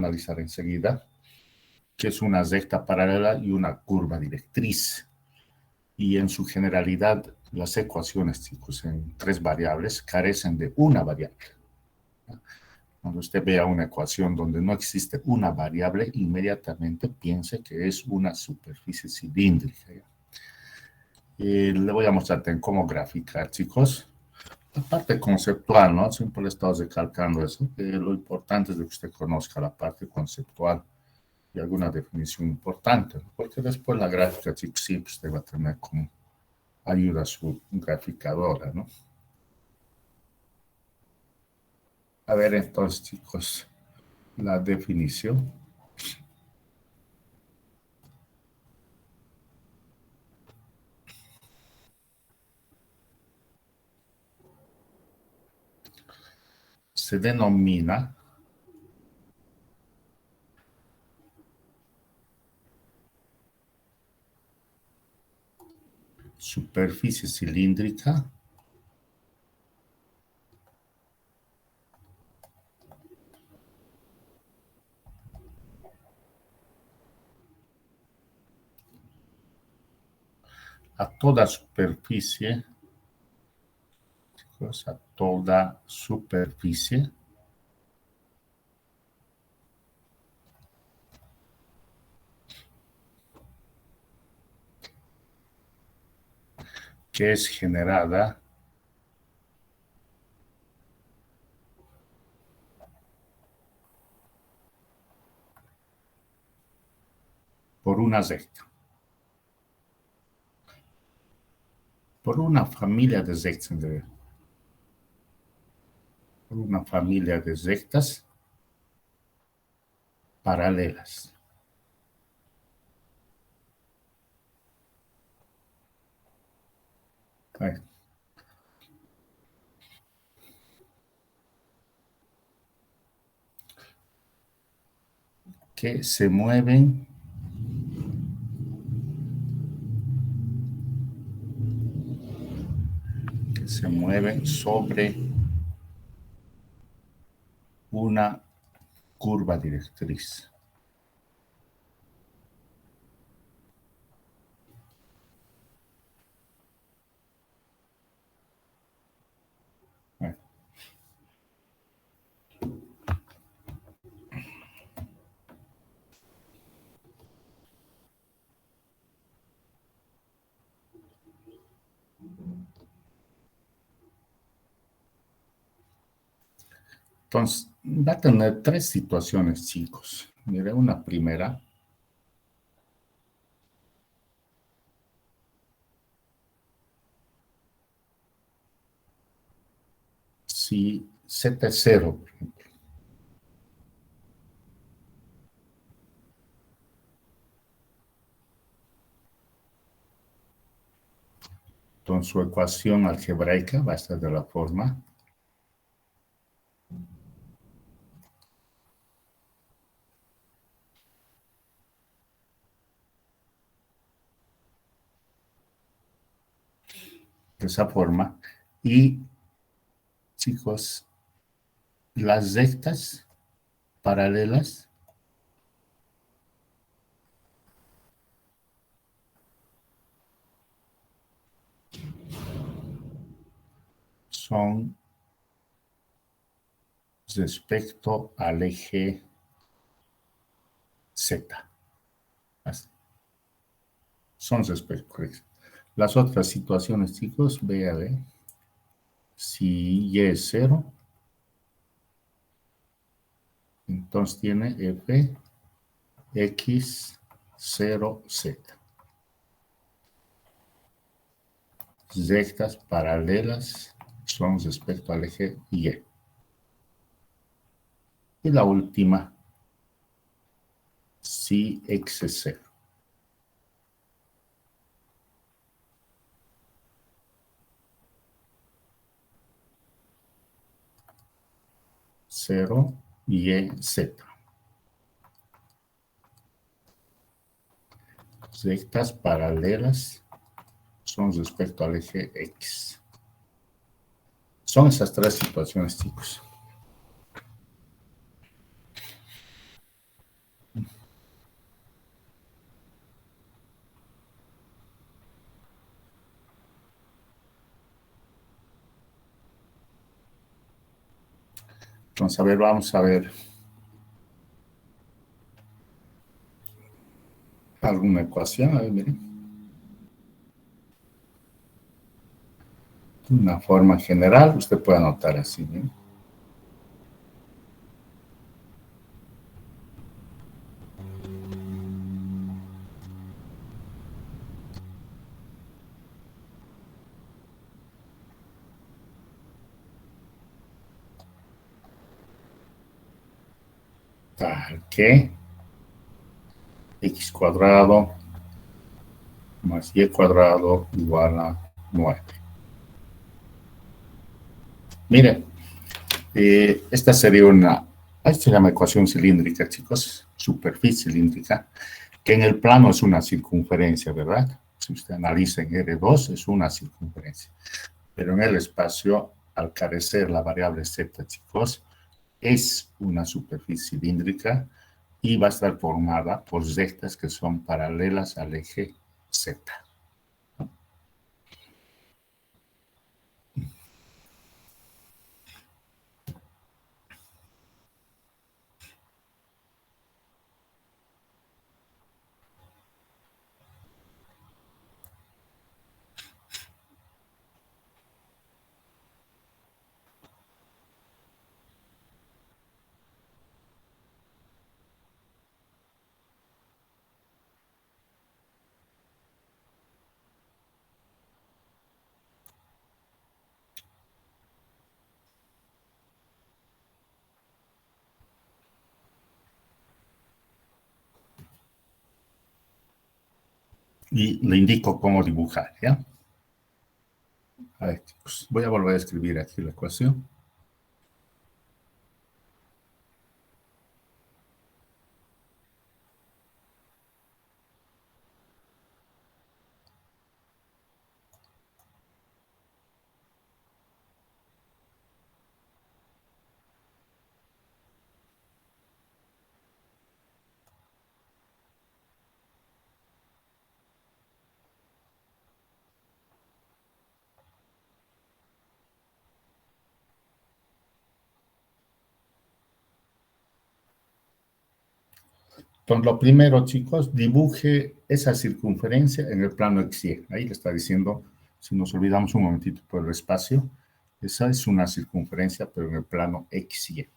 analizar enseguida, que es una recta paralela y una curva directriz. Y en su generalidad, las ecuaciones, chicos, en 3 variables carecen de una variable. Cuando usted vea una ecuación donde no existe una variable, inmediatamente piense que es una superficie cilíndrica. Le voy a mostrar cómo graficar, chicos. La parte conceptual, ¿no? Siempre le he estado recalcando eso, que lo importante es que usted conozca la parte conceptual y alguna definición importante, ¿no? Porque después la gráfica, chicos, sí, usted va a tener como ayuda a su graficadora, ¿no? A ver, entonces, chicos, la definición. Se denomina superficie cilíndrica a toda superficie, chicos, a toda superficie que es generada por una recta, por una familia de rectas, por una familia de rectas paralelas. Ahí. Que se mueven sobre una curva directriz. Ahí. Entonces, va a tener 3 situaciones, chicos. Mire, una primera. Si Z es 0, por ejemplo. Entonces, su ecuación algebraica va a estar de la forma. De esa forma. Y, chicos, las rectas paralelas son respecto al eje Z. Así. Son respecto al eje. Las otras situaciones, chicos, véale. Si Y es 0, entonces tiene F X 0 Z. Rectas paralelas son respecto al eje Y. Y la última, si X es 0. Cero y Z. Rectas paralelas son respecto al eje X. Son esas 3 situaciones, chicos. Entonces, a ver, vamos a ver alguna ecuación. A ver, miren. De una forma general, usted puede anotar así, ¿no? Tal que x cuadrado más y cuadrado igual a 9. Miren, esta sería esta se llama ecuación cilíndrica, chicos, superficie cilíndrica, que en el plano es una circunferencia, ¿verdad? Si usted analiza en R2 es una circunferencia, pero en el espacio, al carecer la variable z, chicos, es una superficie cilíndrica y va a estar formada por rectas que son paralelas al eje z. Y le indico cómo dibujar, ¿ya? A ver, chicos, voy a volver a escribir aquí la ecuación. Entonces, lo primero, chicos, dibuje esa circunferencia en el plano XY. Ahí le está diciendo, si nos olvidamos un momentito por el espacio, esa es una circunferencia, pero en el plano XY.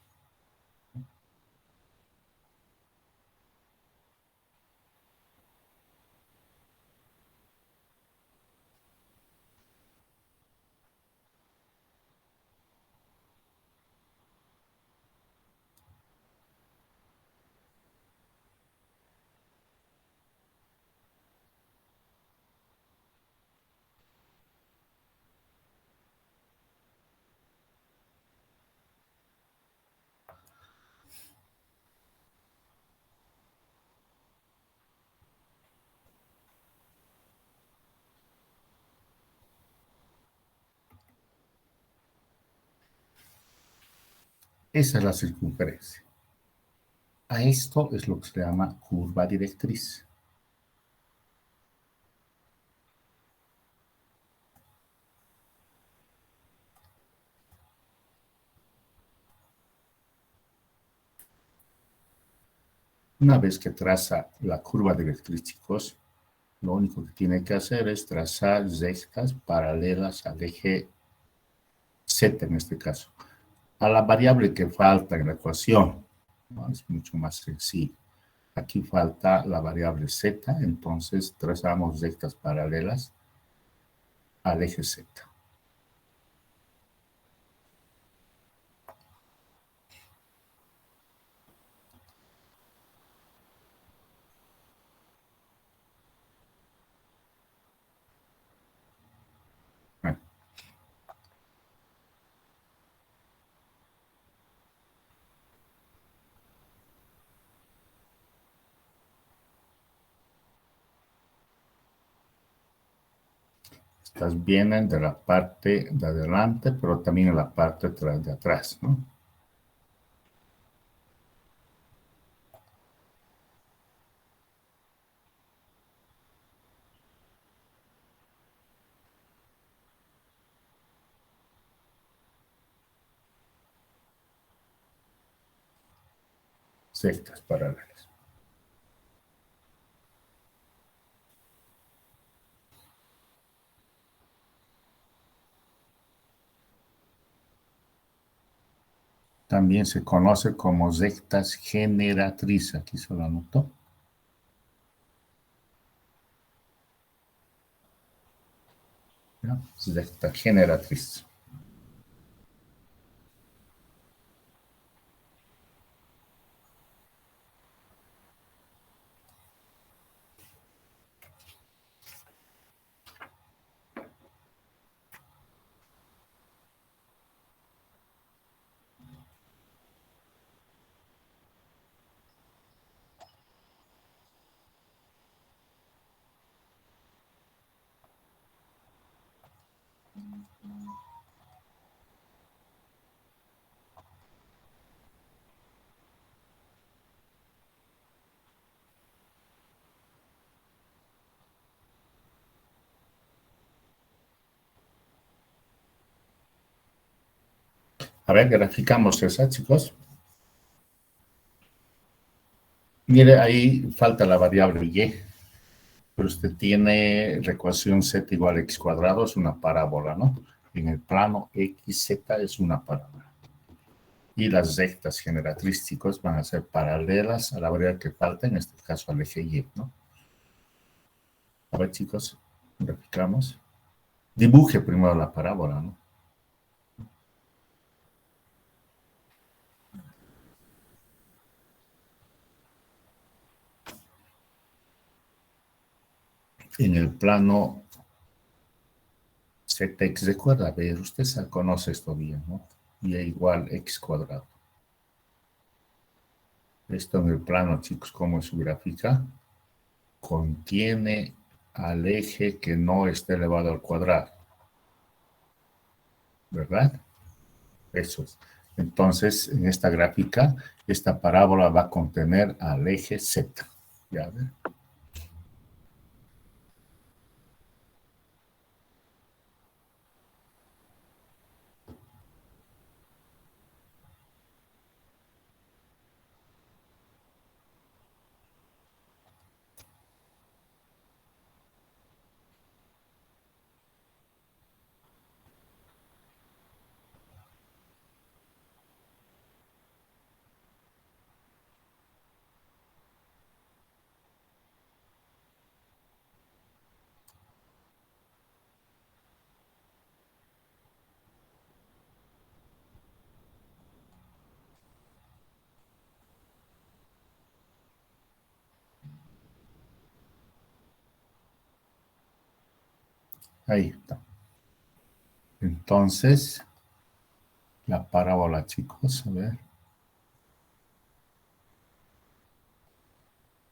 Esa es la circunferencia. A esto es lo que se llama curva directriz. Una vez que traza la curva directriz, chicos, lo único que tiene que hacer es trazar rectas paralelas al eje Z en este caso. A la variable que falta en la ecuación, ¿no? Es mucho más sencillo. Aquí falta la variable Z, entonces trazamos rectas paralelas al eje Z. Bueno, estas vienen de la parte de adelante, pero también en la parte de atrás, ¿no? Sectas paralelas. También se conoce como sectas generatriz. Aquí se lo anotó. ¿Ya? Secta generatriz. A ver, graficamos esa, chicos. Mire, ahí falta la variable y. Pero usted tiene la ecuación z igual a x cuadrado, es una parábola, ¿no? En el plano xz es una parábola. Y las rectas generatrices, chicos, van a ser paralelas a la variable que falta, en este caso al eje y, ¿no? A ver, chicos, graficamos. Dibuje primero la parábola, ¿no? En el plano zx, recuerda, ver, usted conoce esto bien, ¿no? Y igual x cuadrado. Esto en el plano, chicos, ¿cómo es su gráfica? Contiene al eje que no esté elevado al cuadrado, ¿verdad? Eso es. Entonces, en esta gráfica, esta parábola va a contener al eje Z. ¿Ya ven? Ahí está. Entonces, la parábola, chicos, a ver.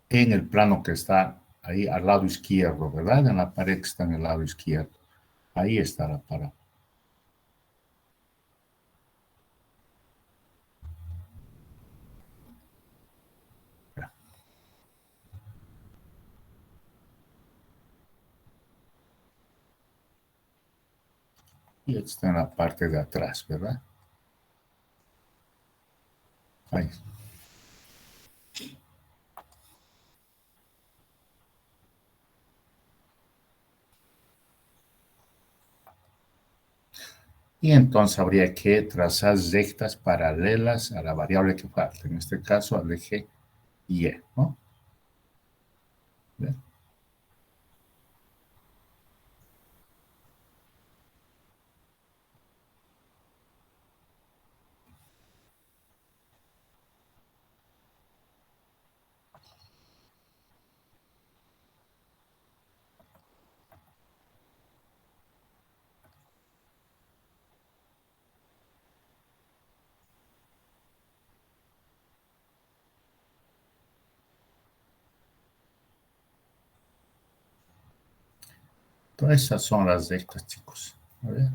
En el plano que está ahí al lado izquierdo, ¿verdad? En la pared que está en el lado izquierdo. Ahí está la parábola. Y está en la parte de atrás, ¿verdad? Ahí. Y entonces habría que trazar rectas paralelas a la variable que falta, en este caso al eje Y, ¿no? ¿Bien? Todas esas son las rectas, chicos. A ver.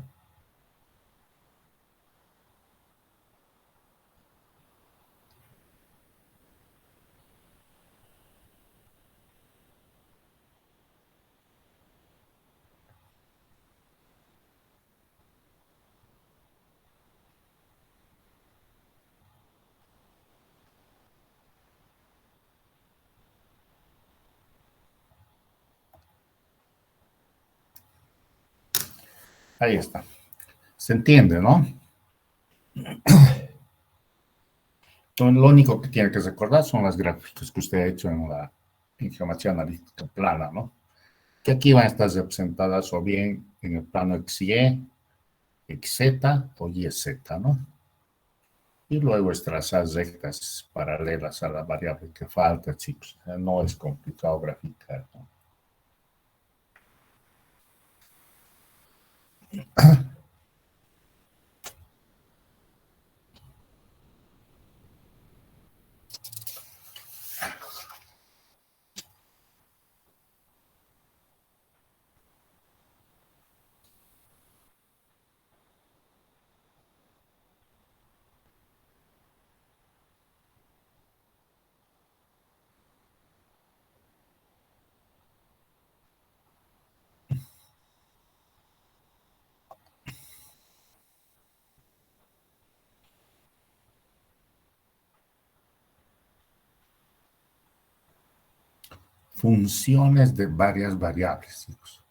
Ahí está. Se entiende, ¿no? Entonces, lo único que tiene que recordar son las gráficas que usted ha hecho en geometría analítica plana, ¿no? Que aquí van a estar representadas o bien en el plano XY, XZ o YZ, ¿no? Y luego trazar rectas paralelas a la variable que falta, chicos. No es complicado graficar, ¿no? Funciones de varias variables, chicos.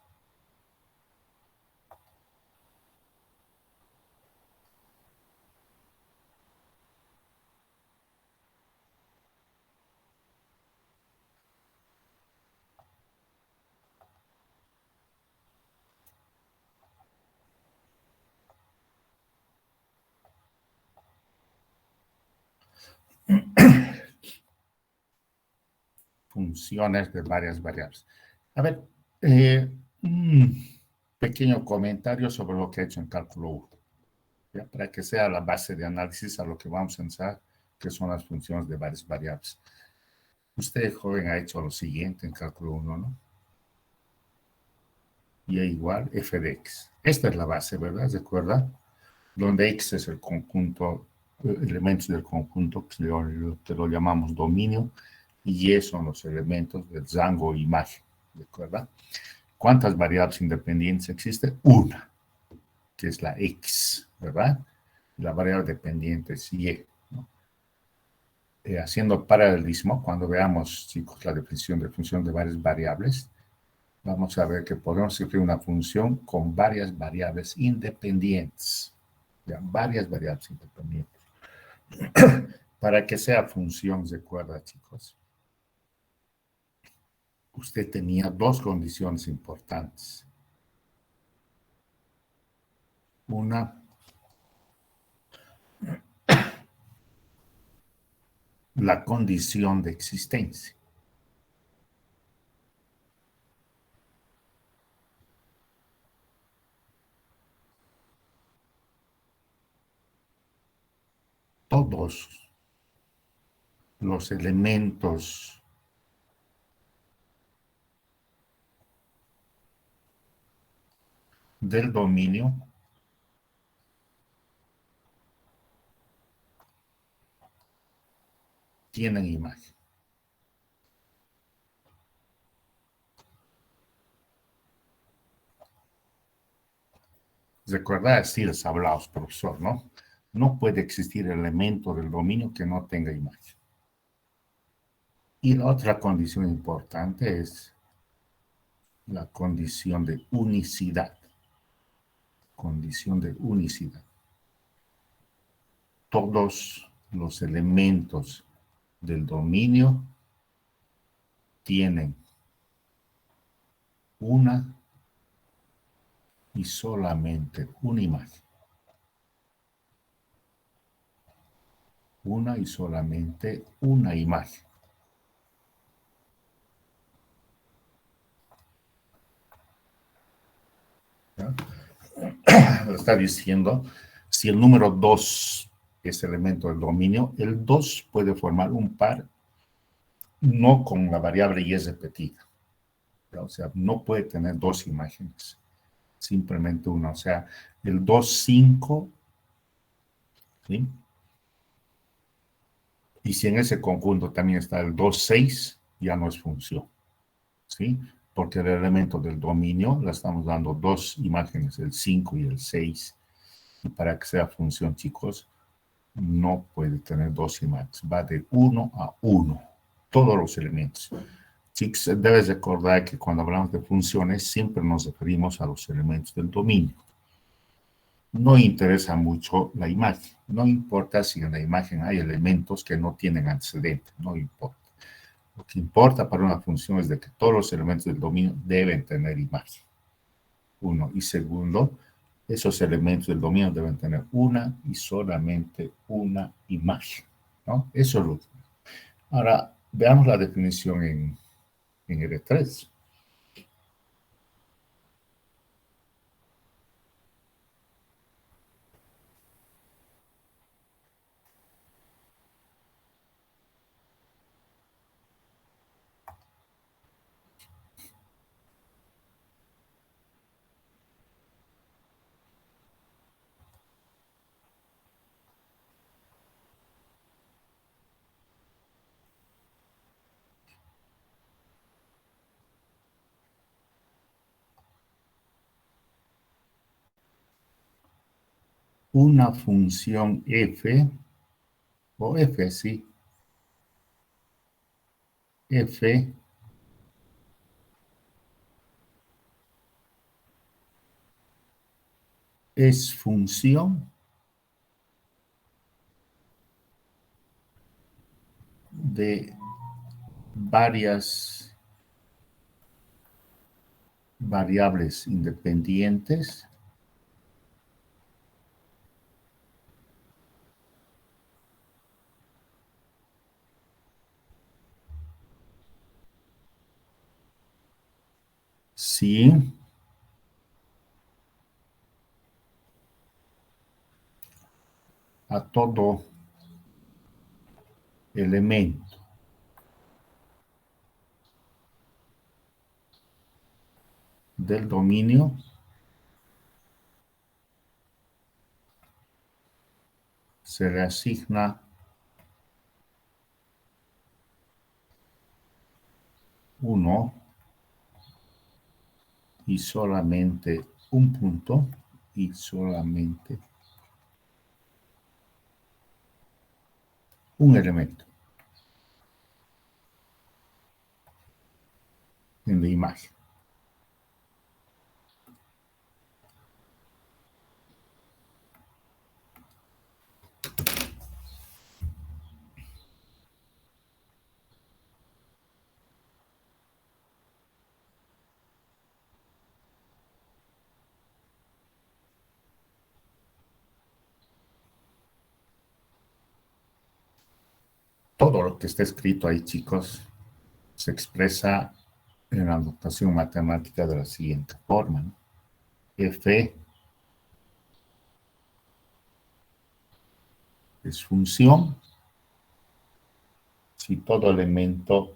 Funciones de varias variables. A ver, un pequeño comentario sobre lo que he hecho en cálculo 1, ¿ya? Para que sea la base de análisis a lo que vamos a pensar, que son las funciones de varias variables. Usted, joven, ha hecho lo siguiente en cálculo 1, ¿no? Y igual f de x. Esta es la base, ¿verdad? ¿Recuerda? Donde x es el conjunto, elementos del conjunto que lo llamamos dominio, y y son los elementos del rango o imagen, ¿recuerda? ¿Cuántas variables independientes existe? Una, que es la x, ¿verdad? La variable dependiente es y, ¿no? Haciendo paralelismo, cuando veamos, chicos, la definición de función de varias variables, vamos a ver que podemos escribir una función con varias variables independientes. Ya, varias variables independientes. Para que sea función, recuerda, chicos, usted tenía dos condiciones importantes. Una, la condición de existencia. Todos los elementos del dominio tienen imagen. Recuerda decir, hablaos, profesor, ¿no? No puede existir elemento del dominio que no tenga imagen. Y la otra condición importante es la condición de unicidad. Condición de unicidad. Todos los elementos del dominio tienen una y solamente una imagen. Una y solamente una imagen. ¿Ya? Lo está diciendo, si el número 2 es elemento del dominio, el 2 puede formar un par no con la variable y es repetida. ¿Ya? O sea, no puede tener dos imágenes, simplemente una. O sea, el 2, 5, ¿sí? Y si en ese conjunto también está el 2, 6, ya no es función, ¿sí? Porque el elemento del dominio le estamos dando dos imágenes, el 5 y el 6. Y para que sea función, chicos, no puede tener dos imágenes. Va de 1 a 1. Todos los elementos. Chicos, debes recordar que cuando hablamos de funciones siempre nos referimos a los elementos del dominio. no interesa mucho la imagen. No importa si en la imagen hay elementos que no tienen antecedente, no importa. Lo que importa para una función es de que todos los elementos del dominio deben tener imagen. Uno. Y segundo, esos elementos del dominio deben tener una y solamente una imagen, ¿no? Eso es lo que... Ahora, veamos la definición en R3. Una función f, o f, sí, f es función de varias variables independientes si a todo elemento del dominio se le asigna uno y solamente un punto y solamente un elemento en la imagen. Todo lo que está escrito ahí, chicos, se expresa en la notación matemática de la siguiente forma, ¿no? F es función si todo elemento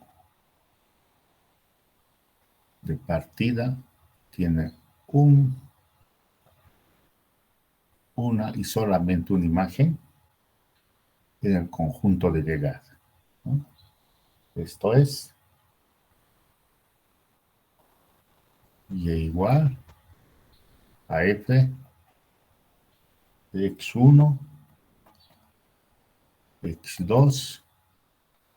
de partida tiene una y solamente una imagen en el conjunto de llegada, ¿no? Esto es y igual a f de x1, x2,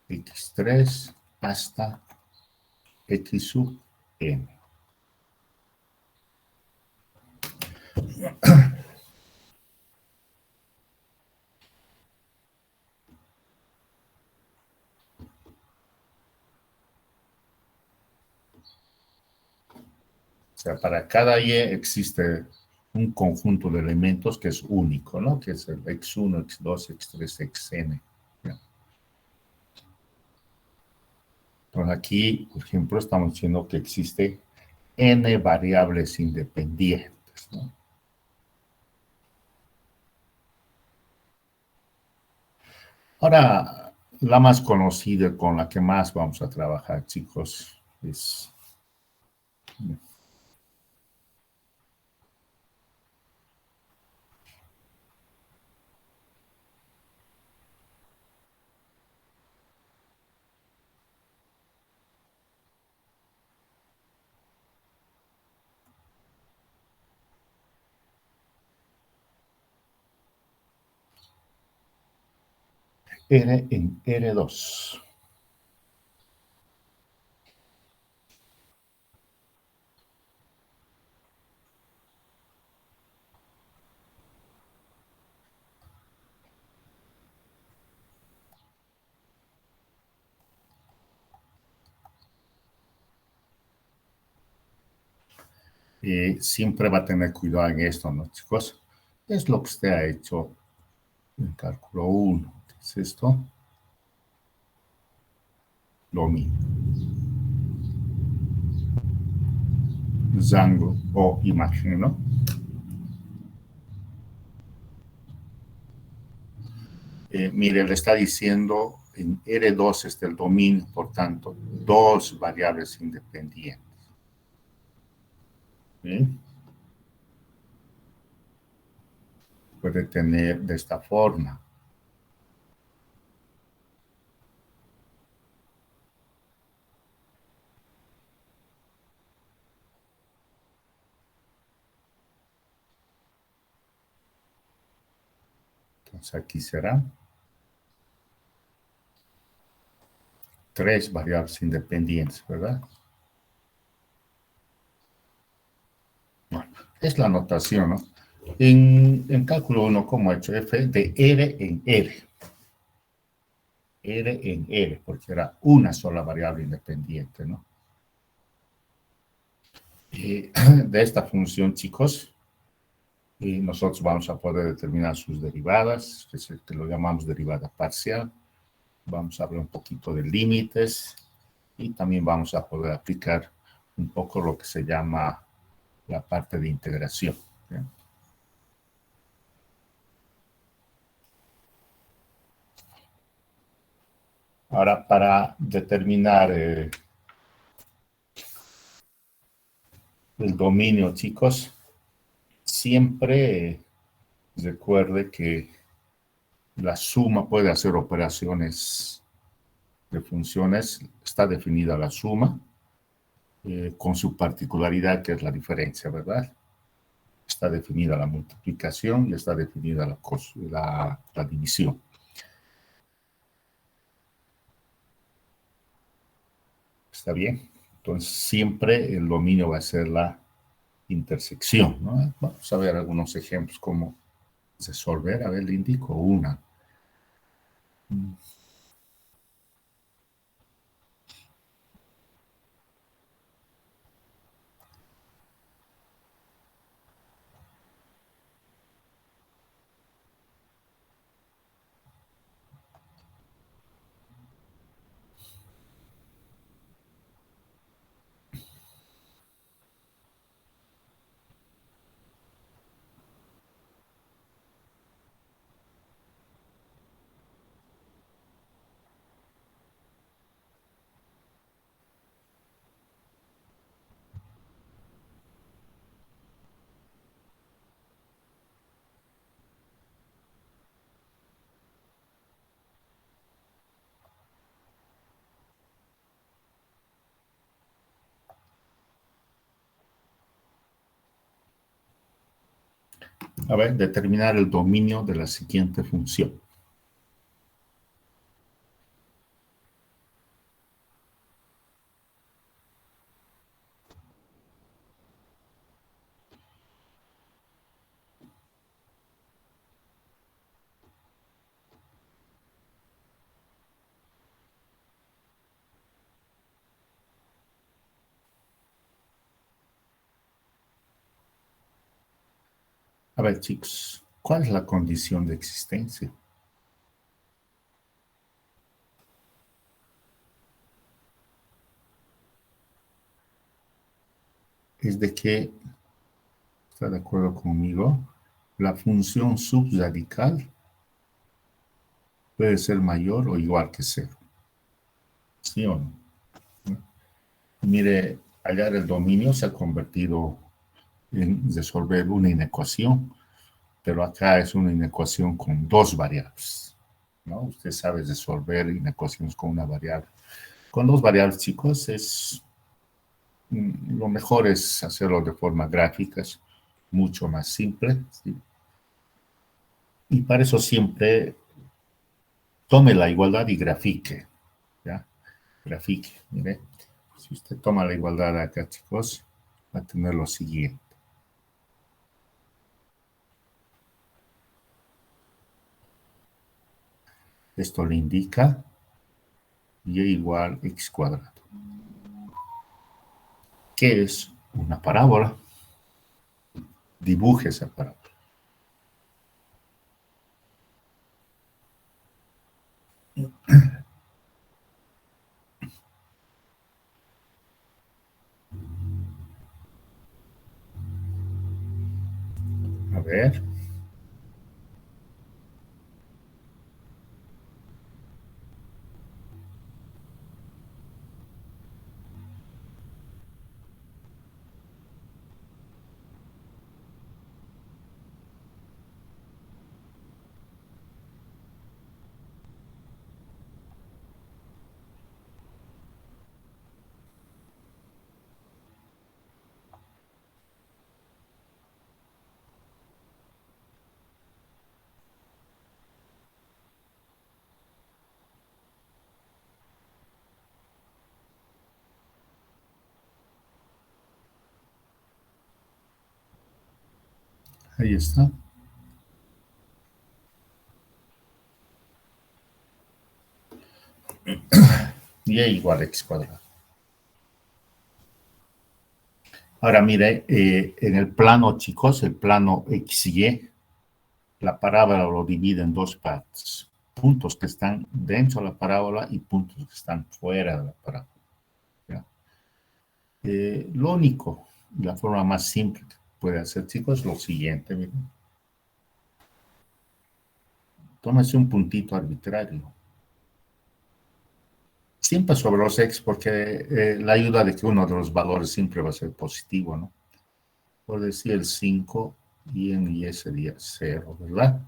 x3 hasta x sub n. O sea, para cada y existe un conjunto de elementos que es único, ¿no? Que es el x1, x2, x3, xn. Entonces aquí, por ejemplo, estamos diciendo que existe n variables independientes, ¿no? Ahora, la más conocida con la que más vamos a trabajar, chicos, es R en R2. siempre va a tener cuidado en esto, ¿no, chicos? Es lo que usted ha hecho en cálculo 1. ¿Qué es esto? Lo mismo. Rango o imagen, ¿no? Mire, le está diciendo en R2 está el dominio, por tanto, dos variables independientes. ¿Sí? Puede tener de esta forma. Entonces aquí será tres variables independientes, ¿verdad? Bueno, es la notación, ¿no? En cálculo 1, ¿cómo he hecho? F de R en R. R en R, porque era una sola variable independiente, ¿no? De esta función, chicos, nosotros vamos a poder determinar sus derivadas, que lo llamamos derivada parcial. Vamos a hablar un poquito de límites y también vamos a poder aplicar un poco lo que se llama la parte de integración. ¿Bien? Ahora, para determinar el dominio, chicos, siempre recuerde que la suma puede hacer operaciones de funciones, está definida la suma, con su particularidad que es la diferencia, ¿verdad? Está definida la multiplicación y está definida la división. ¿Está bien? Entonces, siempre el dominio va a ser la intersección, ¿no? Vamos a ver algunos ejemplos cómo resolver. A ver, le indico una. A ver, determinar el dominio de la siguiente función. A ver, chicos, ¿cuál es la condición de existencia? Es de que, ¿está de acuerdo conmigo? La función subradical puede ser mayor o igual que cero. ¿Sí o no? Mire, hallar el dominio se ha convertido en resolver una inecuación, pero acá es una inecuación con dos variables, ¿no? Usted sabe resolver inecuaciones con una variable. Con dos variables, chicos, lo mejor es hacerlo de forma gráfica, es mucho más simple, ¿sí? Y para eso siempre tome la igualdad y grafique, ¿ya? Grafique, mire. Si usted toma la igualdad acá, chicos, va a tener lo siguiente. Esto le indica y igual x cuadrado. ¿Qué es una parábola? Dibuje esa parábola. A ver. Ahí está. Y igual a x cuadrado. Ahora mire, en el plano, chicos, el plano XY, la parábola lo divide en dos partes. Puntos que están dentro de la parábola y puntos que están fuera de la parábola. ¿Ya? Lo único, la forma más simple que puede hacer, chicos, es lo siguiente. Miren. Tómese un puntito arbitrario. Siempre sobre los X, porque la ayuda de que uno de los valores siempre va a ser positivo, ¿no? Por decir el 5 y en Y sería 0, ¿verdad?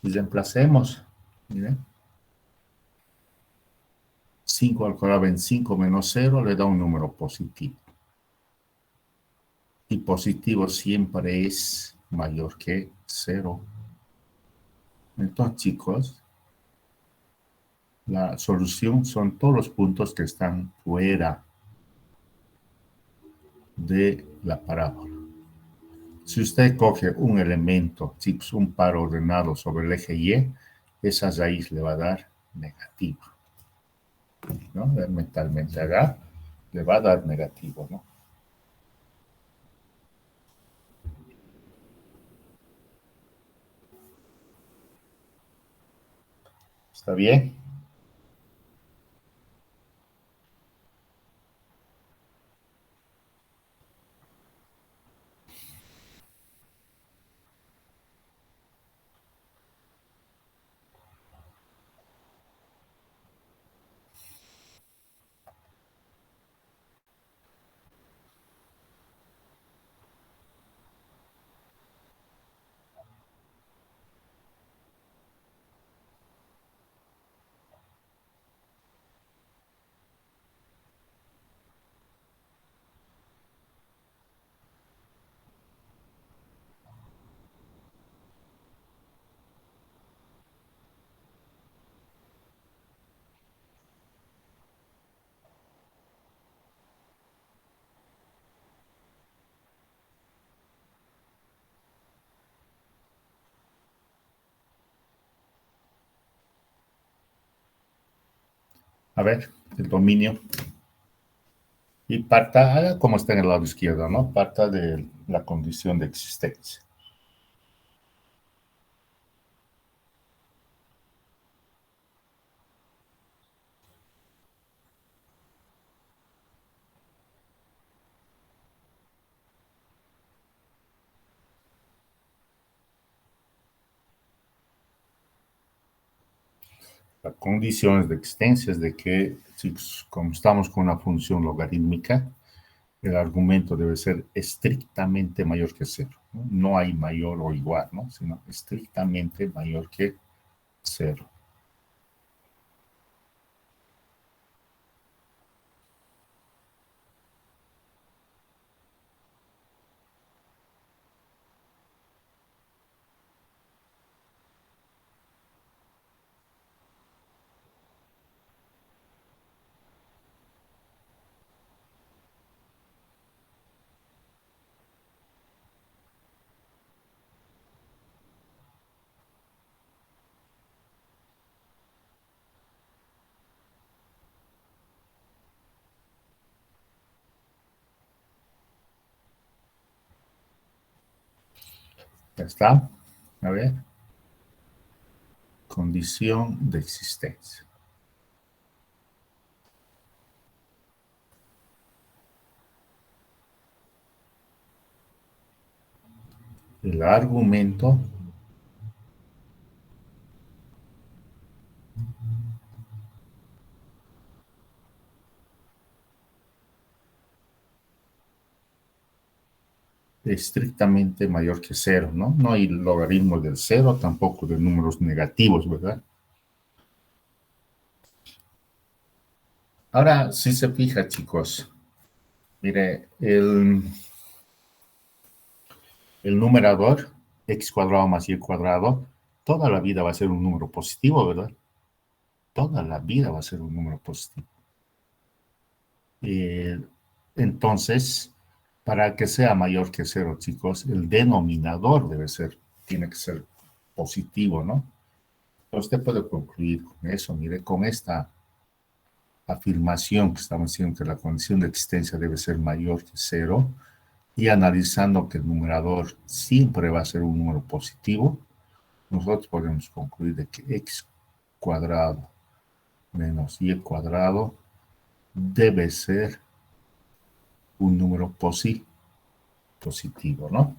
Y reemplacemos, miren. 5 al cuadrado en 5 menos 0 le da un número positivo. Y positivo siempre es mayor que 0. Entonces, chicos, la solución son todos los puntos que están fuera de la parábola. Si usted coge un elemento, chicos, un par ordenado sobre el eje Y, esa raíz le va a dar negativa, ¿no? Mentalmente acá le va a dar negativo, ¿no? ¿Está bien? A ver, el dominio. Y parta, haga como está en el lado izquierdo, ¿no? Parta de la condición de existencia. La condición de existencia es de que, si, como estamos con una función logarítmica, el argumento debe ser estrictamente mayor que cero. No, no hay mayor o igual, ¿no? Sino estrictamente mayor que cero. Ya está. A ver. Condición de existencia. El argumento estrictamente mayor que cero, ¿no? No hay logaritmo del cero, tampoco de números negativos, ¿verdad? Ahora, si se fija, chicos, mire, el numerador, x cuadrado más y cuadrado, toda la vida va a ser un número positivo, ¿verdad? Toda la vida va a ser un número positivo. Eh, entonces, para que sea mayor que cero, chicos, el denominador tiene que ser positivo, ¿no? Usted puede concluir con eso, mire, con esta afirmación que estamos diciendo que la condición de existencia debe ser mayor que cero y analizando que el numerador siempre va a ser un número positivo, nosotros podemos concluir de que x cuadrado menos y cuadrado debe ser un número positivo, ¿no?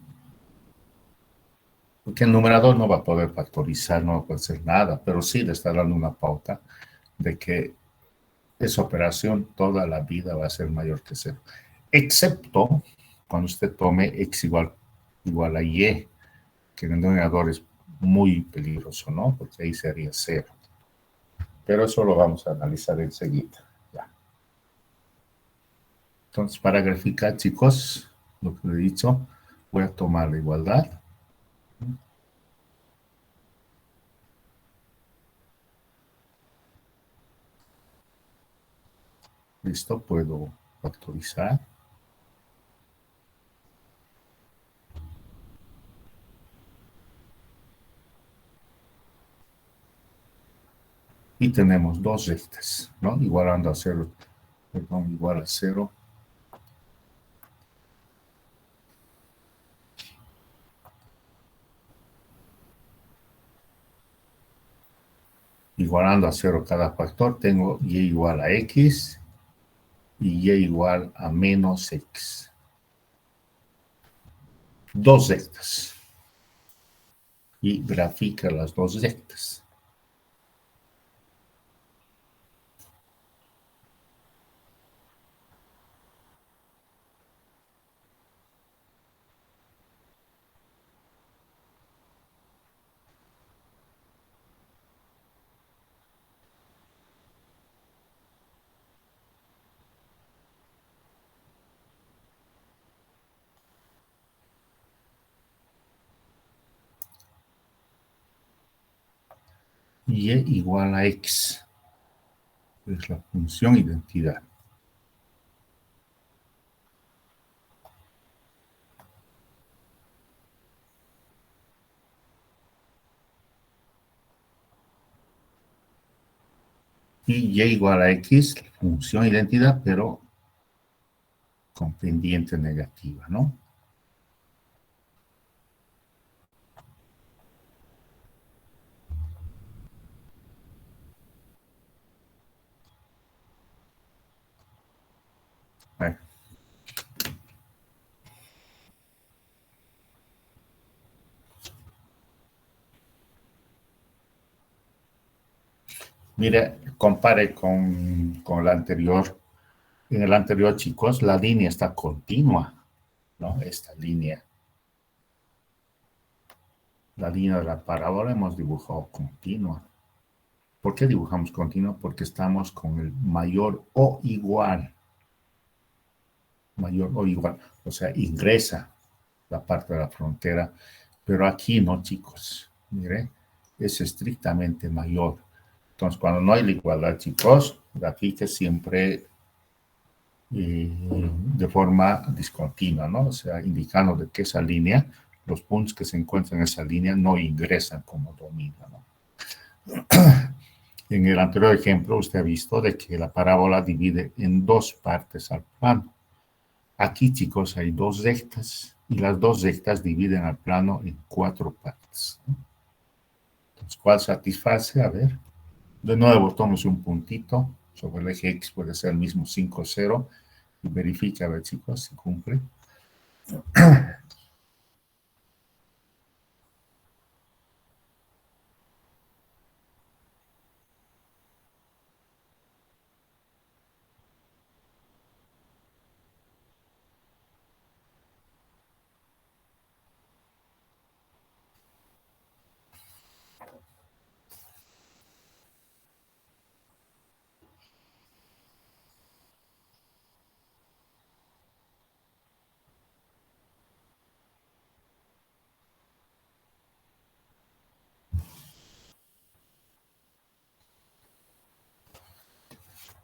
Porque el numerador no va a poder factorizar, no va a poder hacer nada, pero sí le está dando una pauta de que esa operación toda la vida va a ser mayor que cero. Excepto cuando usted tome x igual a y, que en el denominador es muy peligroso, ¿no? Porque ahí sería cero. Pero eso lo vamos a analizar enseguida. Ya. Entonces, para graficar, chicos, lo que le he dicho, voy a tomar la igualdad. Listo, puedo factorizar. Y tenemos dos rectas, ¿no? Igualando a cero, perdón, igual a cero. Igualando a cero cada factor, tengo y igual a x y y igual a menos x. Dos rectas. Y grafica las dos rectas. Y igual a x. Es la función identidad. Y igual a x, función identidad, pero con pendiente negativa, ¿no? Bueno, mire, compare con la anterior. En el anterior, chicos, la línea está continua, ¿no? Esta línea. La línea de la parábola hemos dibujado continua. ¿Por qué dibujamos continua? Porque estamos con el mayor o igual. Mayor o igual. O sea, ingresa la parte de la frontera. Pero aquí no, chicos. Mire, es estrictamente mayor. Entonces, cuando no hay la igualdad, chicos, grafique siempre de forma discontinua, ¿no? O sea, indicando de que esa línea, los puntos que se encuentran en esa línea no ingresan como dominio, ¿no? En el anterior ejemplo, usted ha visto de que la parábola divide en dos partes al plano. Aquí, chicos, hay dos rectas y las dos rectas dividen al plano en cuatro partes, ¿no? Entonces, ¿cuál satisface? A ver, de nuevo, tomamos un puntito sobre el eje X, puede ser el mismo 5, 0, y verifica, a ver, chicos, si cumple.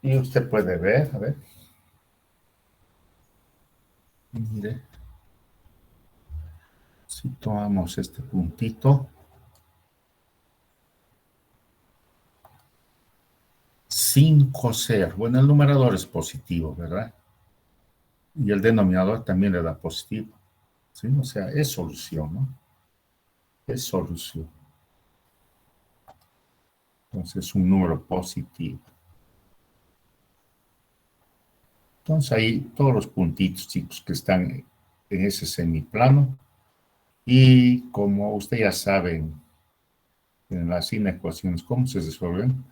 Y usted puede ver, a ver, mire, si tomamos este puntito, 5, 0. Bueno, el numerador es positivo, ¿verdad? Y el denominador también le da positivo, ¿sí? O sea, es solución, ¿no? Es solución. Entonces, es un número positivo. Entonces, ahí todos los puntitos, chicos, que están en ese semiplano. Y como ustedes ya saben, en las inecuaciones, ¿cómo se resuelven?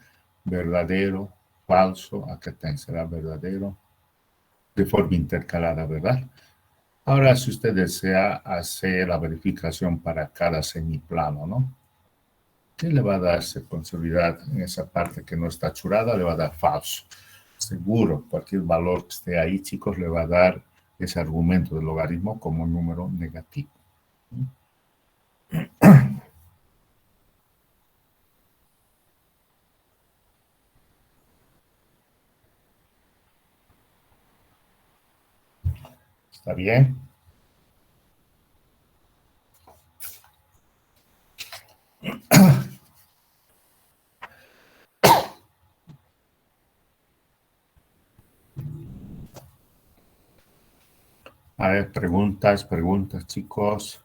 Verdadero, falso, acá también será verdadero, de forma intercalada, ¿verdad? Ahora, si usted desea hacer la verificación para cada semiplano, ¿no? ¿Qué le va a dar con seguridad en esa parte que no está churada? Le va a dar falso. Seguro, cualquier valor que esté ahí, chicos, le va a dar ese argumento del logaritmo como un número negativo. ¿Está bien? A ver, preguntas, chicos.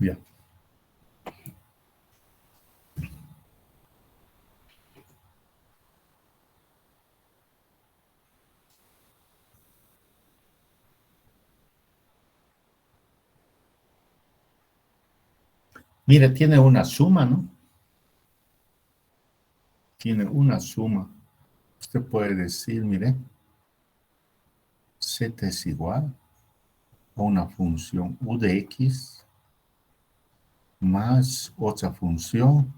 Ya. Mire, tiene una suma, ¿no? Tiene una suma. Usted puede decir, mire, z es igual a una función u de x más otra función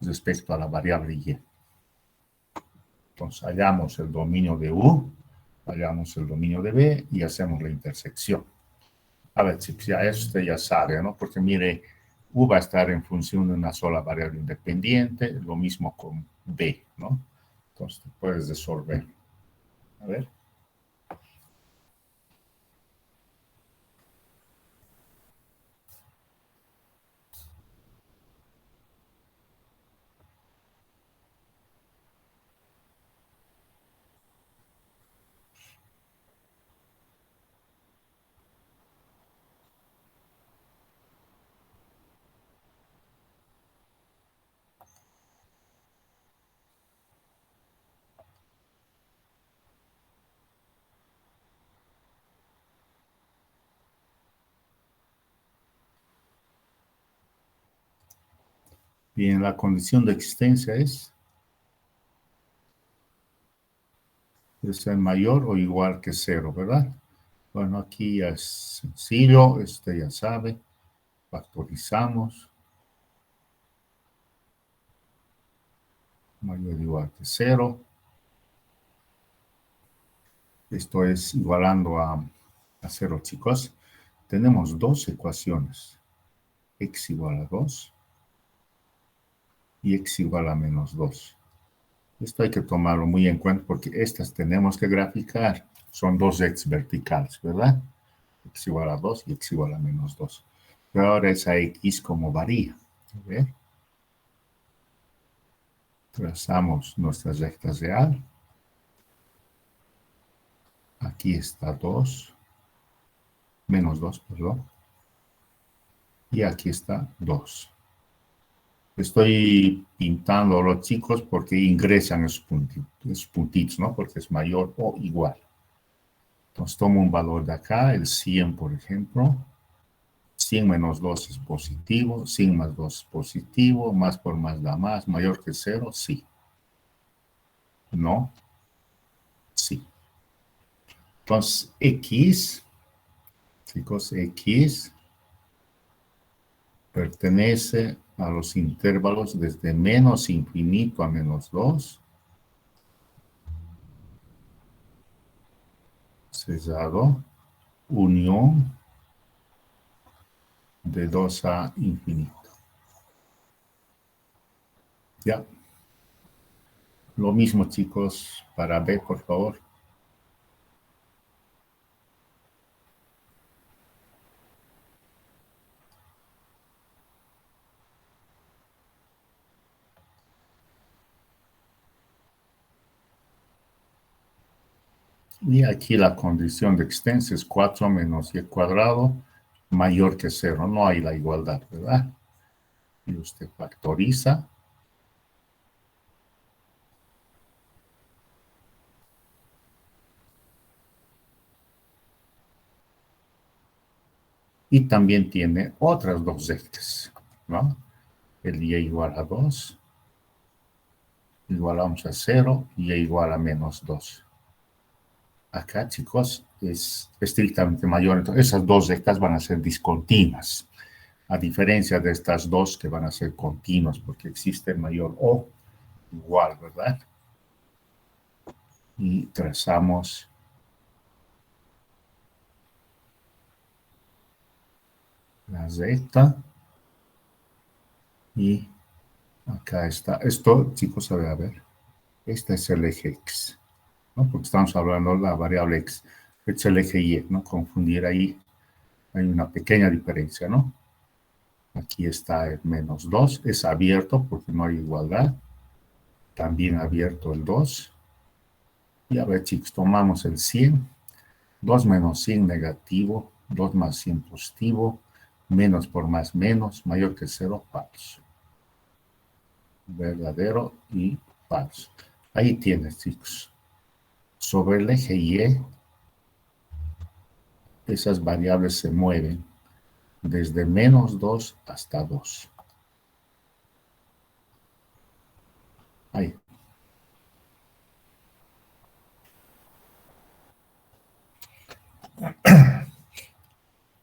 respecto a la variable y. Entonces, hallamos el dominio de u, hallamos el dominio de b y hacemos la intersección. A ver, si ya eso usted ya sabe, ¿no? Porque mire, u va a estar en función de una sola variable independiente, lo mismo con b, ¿no? Entonces, puedes resolver. A ver. Bien, la condición de existencia es mayor o igual que cero, ¿verdad? Bueno, aquí ya es sencillo, ya sabe, factorizamos, mayor o igual que cero. Esto es igualando a cero, chicos. Tenemos dos ecuaciones, x igual a 2 y x igual a menos 2. Esto hay que tomarlo muy en cuenta porque estas tenemos que graficar. Son dos x verticales, ¿verdad? X igual a 2 y x igual a menos 2. Pero ahora esa x como varía. A ver. Trazamos nuestra recta real. Aquí está 2, menos 2, perdón. Y aquí está 2. Estoy pintando a los chicos porque ingresan esos puntitos, ¿no? Porque es mayor o igual. Entonces tomo un valor de acá, el 100, por ejemplo. 100 menos 2 es positivo, 100 más 2 es positivo, más por más da más, mayor que 0, sí. No, sí. Entonces, x, chicos, x pertenece a los intervalos desde menos infinito a menos 2, cesado, unión de 2 a infinito. Ya. Lo mismo, chicos, para B, por favor. Y aquí la condición de existencia es 4 menos y cuadrado mayor que 0. No hay la igualdad, ¿verdad? Y usted factoriza. Y también tiene otras dos rectas, ¿no? El y igual a 2, igualamos a 0, y igual a menos 2. Acá, chicos, es estrictamente mayor. Entonces, esas dos rectas van a ser discontinuas, a diferencia de estas dos que van a ser continuas, porque existe mayor o igual, ¿verdad? Y trazamos la recta. Y acá está. Esto, chicos, a ver. Este es el eje X, ¿no? Porque estamos hablando de la variable X. Este es el eje Y, no confundir ahí. Hay una pequeña diferencia, ¿no? Aquí está el menos 2. Es abierto porque no hay igualdad. También abierto el 2. Y a ver, chicos, tomamos el 100. 2 menos 100 negativo. 2 más 100 positivo. Menos por más menos. Mayor que 0, falso. Verdadero y falso. Ahí tienes, chicos. Sobre el eje Y, esas variables se mueven desde menos 2 hasta 2. Ahí.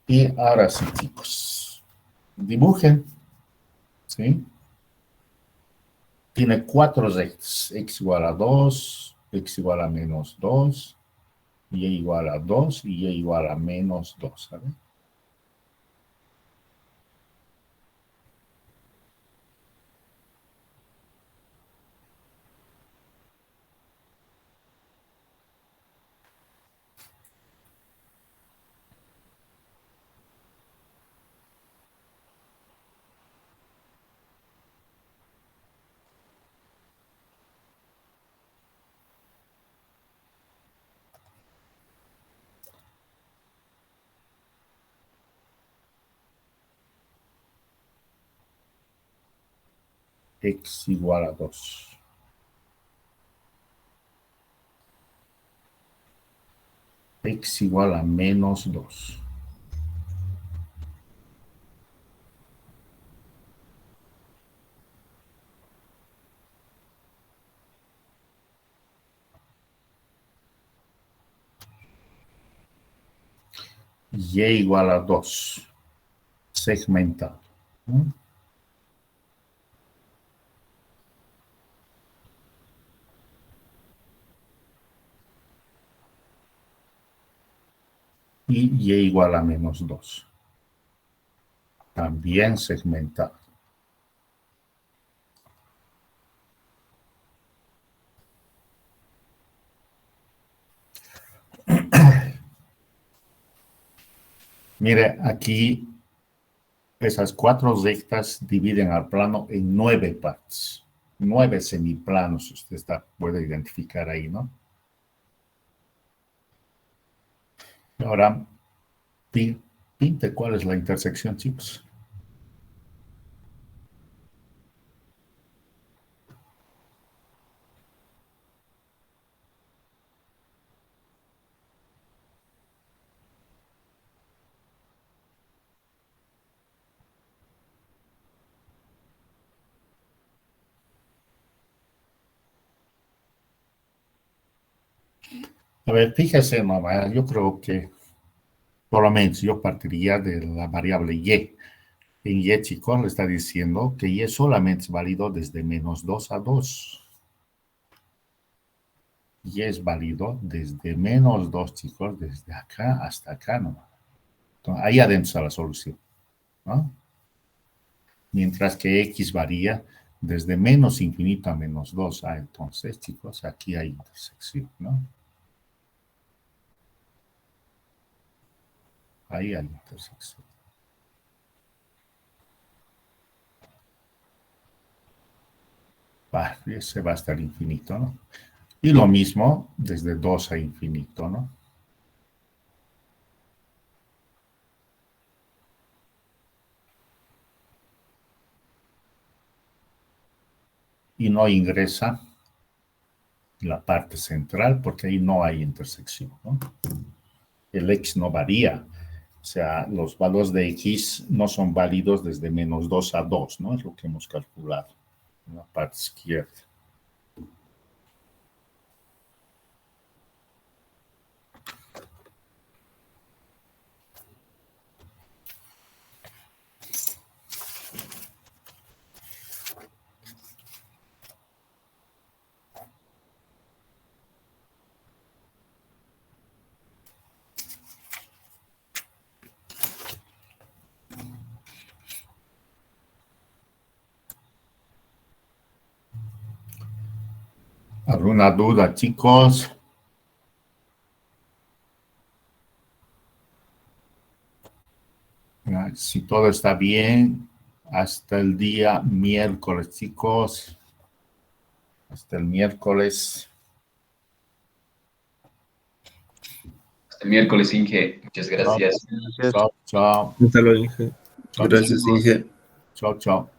Y ahora sí, chicos. Dibujen. ¿Sí? Tiene cuatro rectas. X igual a 2, X igual a menos 2, Y igual a 2 y Y igual a menos 2. ¿Saben? X igual a 2. X igual a menos 2. Y igual a 2. Segmentado. ¿No? Y y igual a menos 2. También segmentado. Mire, aquí esas 4 rectas dividen al plano en 9 partes. 9 semiplanos, usted puede identificar ahí, ¿no? Ahora, pinte cuál es la intersección, chicos. A ver, fíjese, mamá, yo creo que por lo menos yo partiría de la variable y. En y, chicos, le está diciendo que y solamente es válido desde menos 2 a 2. Y es válido desde menos 2, chicos, desde acá hasta acá, ¿no? Entonces, ahí adentro está la solución, ¿no? Mientras que x varía desde menos infinito a menos 2. Ah, entonces, chicos, aquí hay intersección, ¿no? Ahí hay intersección. Ese va hasta el infinito, ¿no? Y lo mismo desde 2 a infinito, ¿no? Y no ingresa la parte central porque ahí no hay intersección, ¿no? El x no varía. O sea, los valores de x no son válidos desde menos 2 a 2, ¿no? Es lo que hemos calculado en la parte izquierda. ¿Alguna duda, chicos? Si todo está bien, hasta el día miércoles, chicos. Hasta el miércoles. Hasta el miércoles, Inge. Muchas gracias. Chao, chao. Hasta luego, Inge. Chao, Gracias, chicos. Inge. Chao, chao.